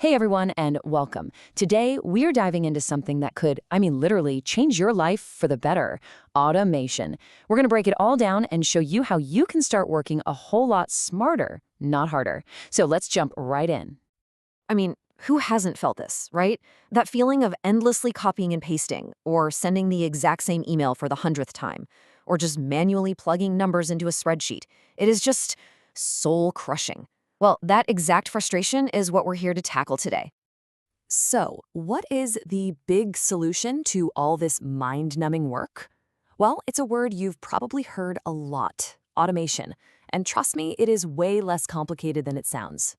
Hey everyone, and welcome. Today, we're diving into something that could, literally change your life for the better: automation. We're going to break it all down and show you how you can start working a whole lot smarter, not harder. So let's jump right in. I mean, who hasn't felt this, right? That feeling of endlessly copying and pasting, or sending the exact same email for the 100th time, or just manually plugging numbers into a spreadsheet. It is just soul-crushing. Well, that exact frustration is what we're here to tackle today. So, what is the big solution to all this mind-numbing work? Well, it's a word you've probably heard a lot: automation. And trust me, it is way less complicated than it sounds.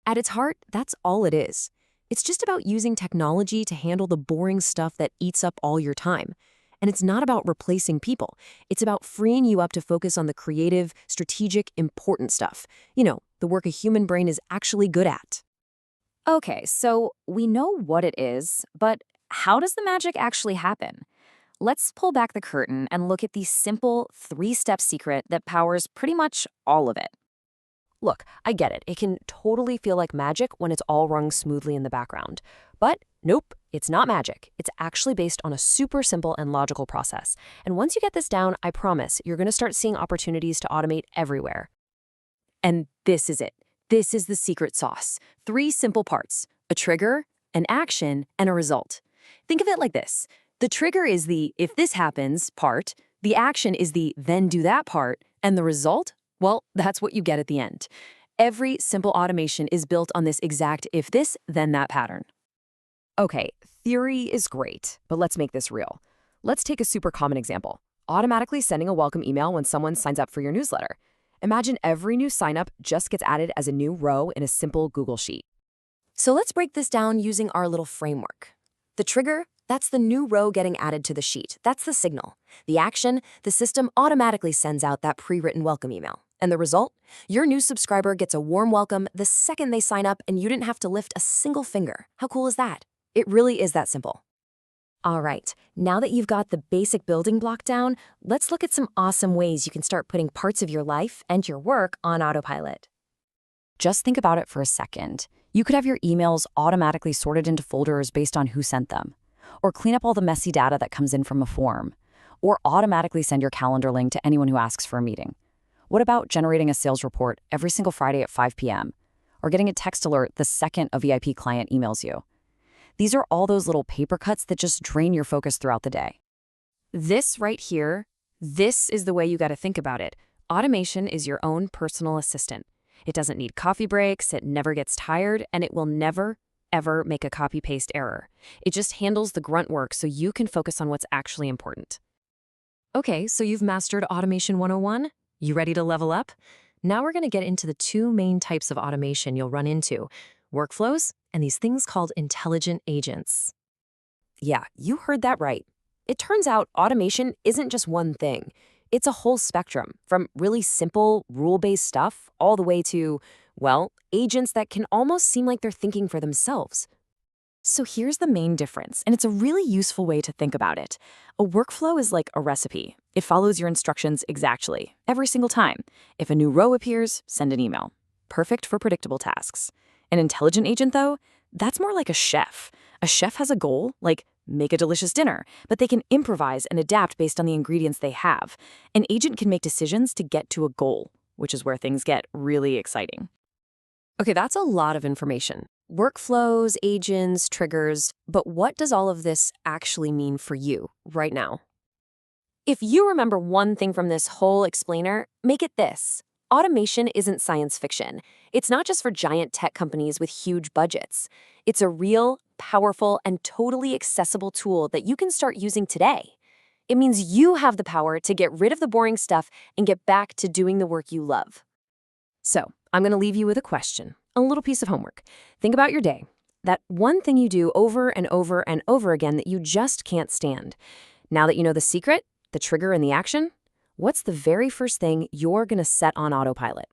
At its heart, that's all it is. It's just about using technology to handle the boring stuff that eats up all your time. And it's not about replacing people. It's about freeing you up to focus on the creative, strategic, important stuff. The work a human brain is actually good at. Okay, so we know what it is, but how does the magic actually happen? Let's pull back the curtain and look at the simple three-step secret that powers pretty much all of it. Look, I get it. It can totally feel like magic when it's all rung smoothly in the background. But nope, it's not magic. It's actually based on a super simple and logical process. And once you get this down, I promise you're going to start seeing opportunities to automate everywhere. And this is it. This is the secret sauce. Three simple parts: a trigger, an action, and a result. Think of it like this. The trigger is the "if this happens" part, the action is the "then do that" part, and the result? Well, that's what you get at the end. Every simple automation is built on this exact "if this, then that" pattern. Okay, theory is great, but let's make this real. Let's take a super common example: automatically sending a welcome email when someone signs up for your newsletter. Imagine every new sign-up just gets added as a new row in a simple Google Sheet. So let's break this down using our little framework. The trigger, that's the new row getting added to the sheet. That's the signal. The action, the system automatically sends out that pre-written welcome email. And the result? Your new subscriber gets a warm welcome the second they sign up, and you didn't have to lift a single finger. How cool is that? It really is that simple. All right, now that you've got the basic building block down, let's look at some awesome ways you can start putting parts of your life and your work on autopilot. Just think about it for a second. You could have your emails automatically sorted into folders based on who sent them, or clean up all the messy data that comes in from a form, or automatically send your calendar link to anyone who asks for a meeting. What about generating a sales report every single Friday at 5 p.m., or getting a text alert the second a VIP client emails you? These are all those little paper cuts that just drain your focus throughout the day. This right here, this is the way you got to think about it. Automation is your own personal assistant. It doesn't need coffee breaks, it never gets tired, and it will never, ever make a copy-paste error. It just handles the grunt work so you can focus on what's actually important. Okay, so you've mastered Automation 101? You ready to level up? Now we're going to get into the two main types of automation you'll run into: workflows and these things called intelligent agents. Yeah, you heard that right. It turns out automation isn't just one thing. It's a whole spectrum, from really simple, rule-based stuff all the way to, well, agents that can almost seem like they're thinking for themselves. So here's the main difference, and it's a really useful way to think about it. A workflow is like a recipe. It follows your instructions exactly, every single time. If a new row appears, send an email. Perfect for predictable tasks. An intelligent agent, though, that's more like a chef. A chef has a goal, like make a delicious dinner, but they can improvise and adapt based on the ingredients they have. An agent can make decisions to get to a goal, which is where things get really exciting. Okay, that's a lot of information. Workflows, agents, triggers, but what does all of this actually mean for you right now? If you remember one thing from this whole explainer, make it this: automation isn't science fiction. It's not just for giant tech companies with huge budgets. It's a real, powerful, and totally accessible tool that you can start using today. It means you have the power to get rid of the boring stuff and get back to doing the work you love. So, I'm going to leave you with a question, a little piece of homework. Think about your day. That one thing you do over and over and over again that you just can't stand. Now that you know the secret, the trigger, and the action, what's the very first thing you're going to set on autopilot?